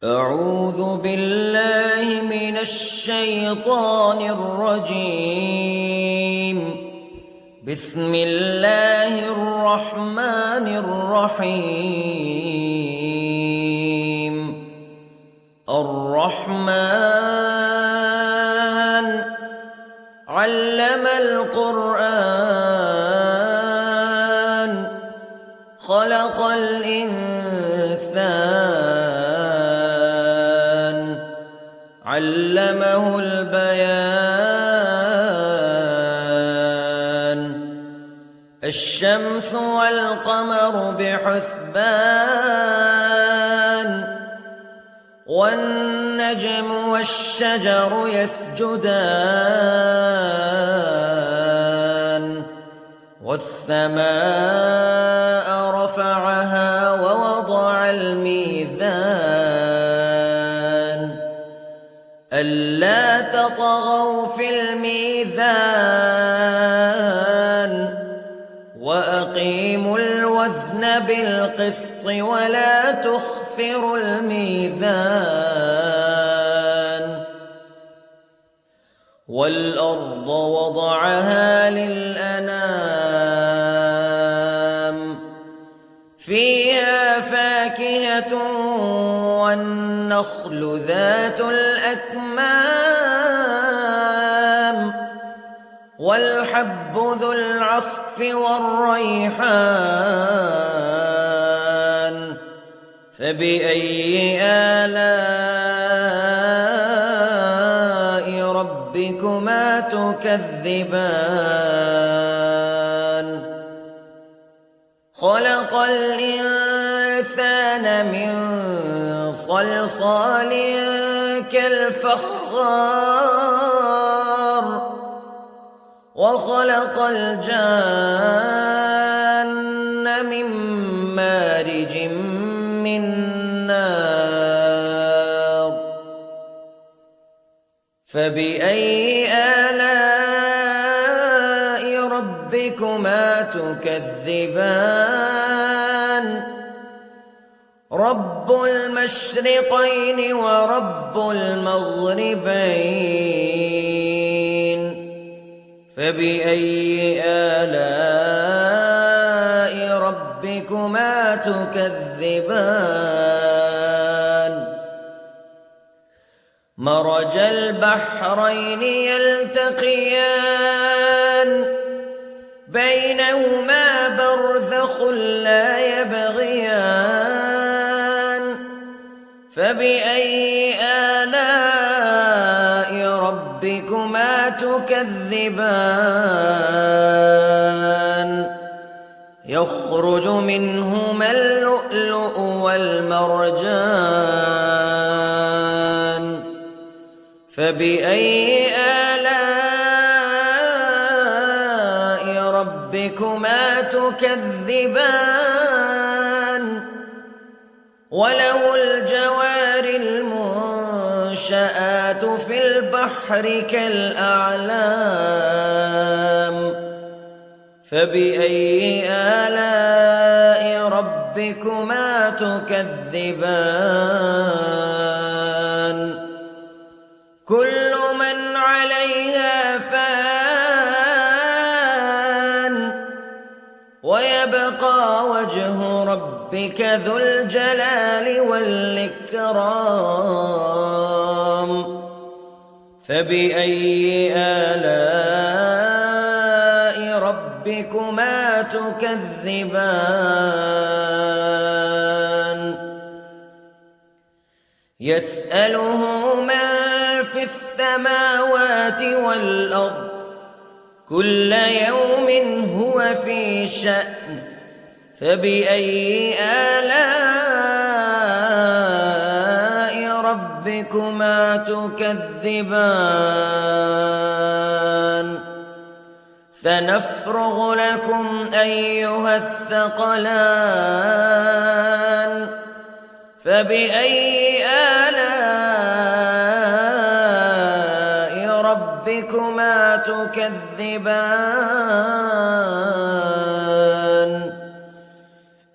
أعوذ بالله من الشيطان الرجيم. بسم الله الرحمن الرحيم. الرحمن علم القرآن خلق الإنسان علمه البيان. الشمس والقمر بحسبان والنجم والشجر يسجدان والسماء رفعها ووضع الميزان ألا تطغوا في الميزان وأقيموا الوزن بالقسط ولا تخسروا الميزان. والأرض وضعها للأنام فيها فاكهة والنخل ذات الأكمام والحب ذو العصف والريحان فبأي آلاء ربكما تكذبان. خلق الإنسان من صلصال كالفخار وخلق الجان من مارج من نار فبأي آلاء ربكما تكذبان. رب المشرقين ورب المغربين فبأي آلاء ربكما تكذبان. مرج البحرين يلتقيان بينهما برزخ لا يبغيان فبأي آلاء ربكما تكذبان. يخرج منهما اللؤلؤ والمرجان فبأي آلاء ربكما تكذبان. وله الجوار المنشآت في البحر كالأعلام فبأي آلاء ربكما تكذبان. كل من عليها فان ويبقى وجه ربك ذو الجلال والإكرام فبأي آلاء ربكما تكذبان. يسأله من في السماوات والأرض كل يوم هو في شأن فبأي آلاء ربكما تكذبان. سنفرغ لكم أيها الثقلان فبأي آلاء ربكما تكذبان.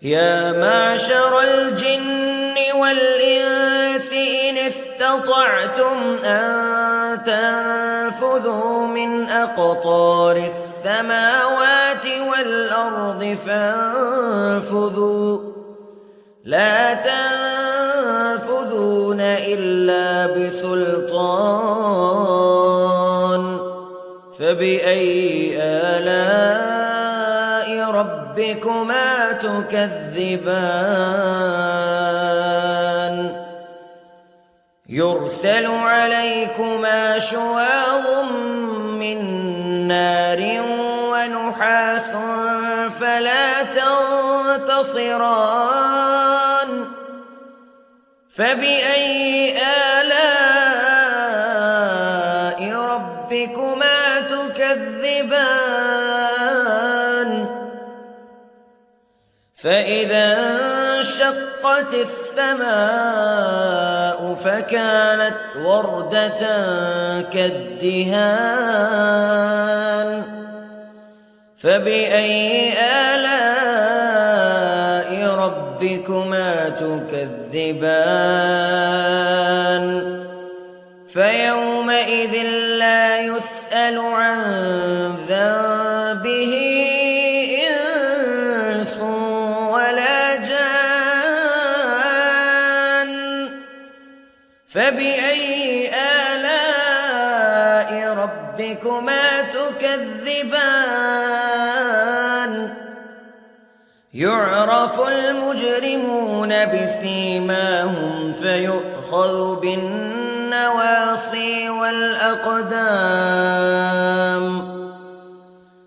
يا معشر الجن والإنس الناس إن استطعتم أن تنفذوا من أقطار السماوات والأرض فانفذوا لا تنفذون إلا بسلطان فبأي آلاء ربكما تكذبان يرسل عليكما شواظ من نار ونحاس فلا تنتصران فبأي آلاء ربكما تكذبان فإذا انشقت السماء فكانت وردة كالدهان فبأي آلاء ربكما تكذبان فيومئذ لا يسأل عن ذنبه إنس ولا جان فبأي آلاء ربكما تكذبان يعرف المجرمون بسيماهم فيؤخذ بالنواصي والأقدام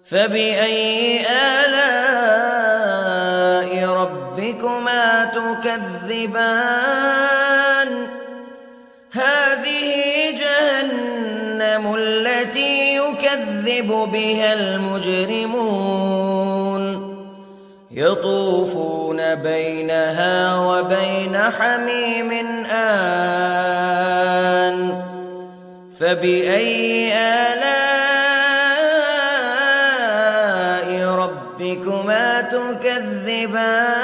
فبأي آلاء ربكما تكذبان هذه جهنم التي يكذب بها المجرمون يطوفون بينها وبين حميم آن فبأي آلاء ربكما تكذبان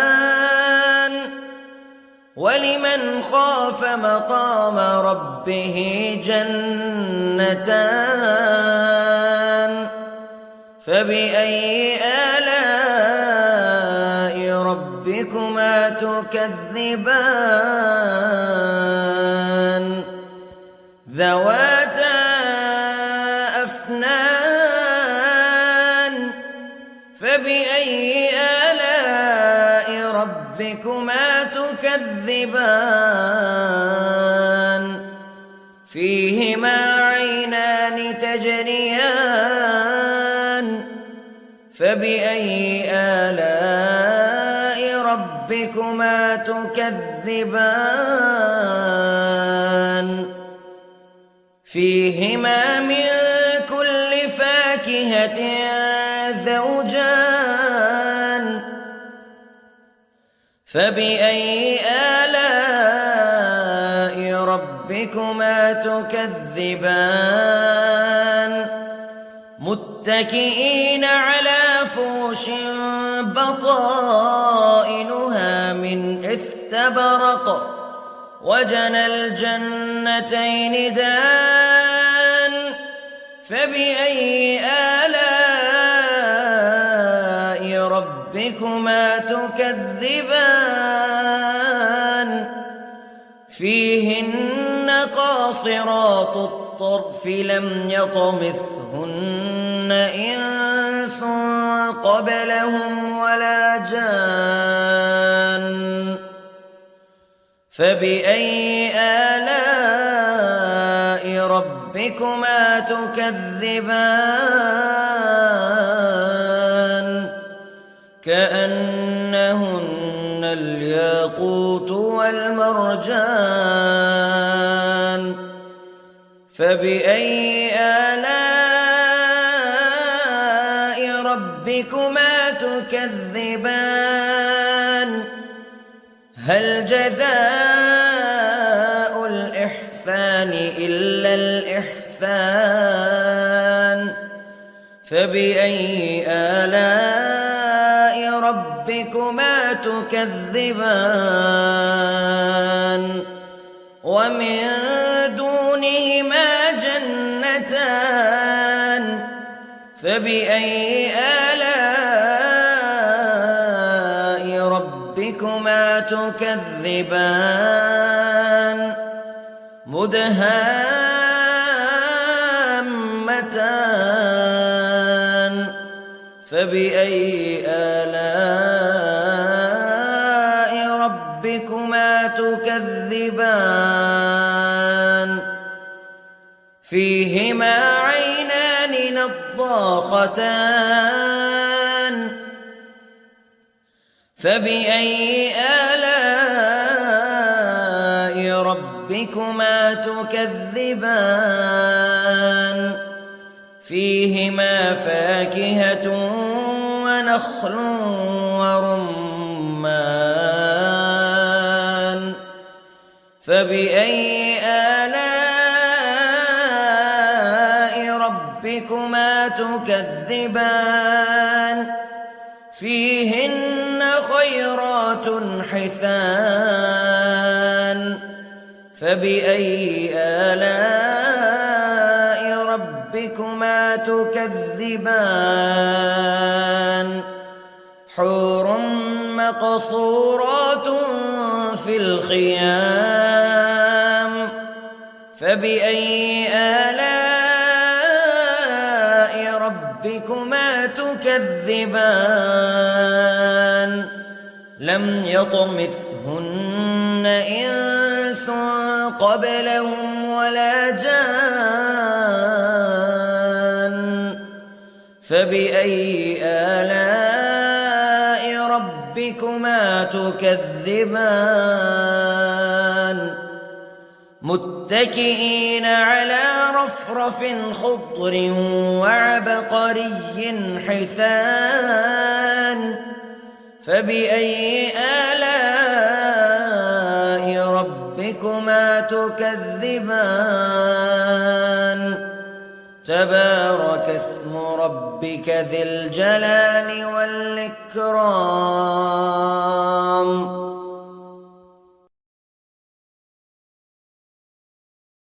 ولمن خاف مقام ربه جنتان فبأي آلاء ربكما تكذبان ذواتا أفنان فبأي آلاء ربكما تكذبان فيهما عينان تجريان فبأي آلاء ربكما تكذبان فيهما من كل فاكهة زوجان فبأي آلاء ربكما تكذبان متكئين على فرش بطائنها من استبرق وجنى الجنتين دان فبأي آلاء ربكما تكذبان فيهن قاصرات الطرف لم يطمثهن إنس قبلهم ولا جان فبأي آلاء ربكما تكذبان كأنهن الياقوت والمرجان فبأي آلاء ربكما تكذبان هل جزاء الإحسان إلا الإحسان فبأي آلاء ربكما تكذبان ومن دونهما جنتان فبأي آلاء ربكما تكذبان مدهامتان فبأي آلاء ربكما تكذبان فيهما عينان نضاختان فبأي آلاء ربكما تكذبان فيهما فاكهة ونخل ورمان فبأي آلاء ربكما تكذبان فيهن خيرات حسان فبأي آلاء ربكما تكذبان حور مقصورات في الخيام فبأي آلاء ربكما تكذبان لم يطمثهن إنس قبلهم ولا جان فبأي آلاء ربكما تكذبان متكئين على رفرف خضر وعبقري حسان فبأي آلاء ربكما تكذبان تبارك اسم ربك ذي الجلال والإكرام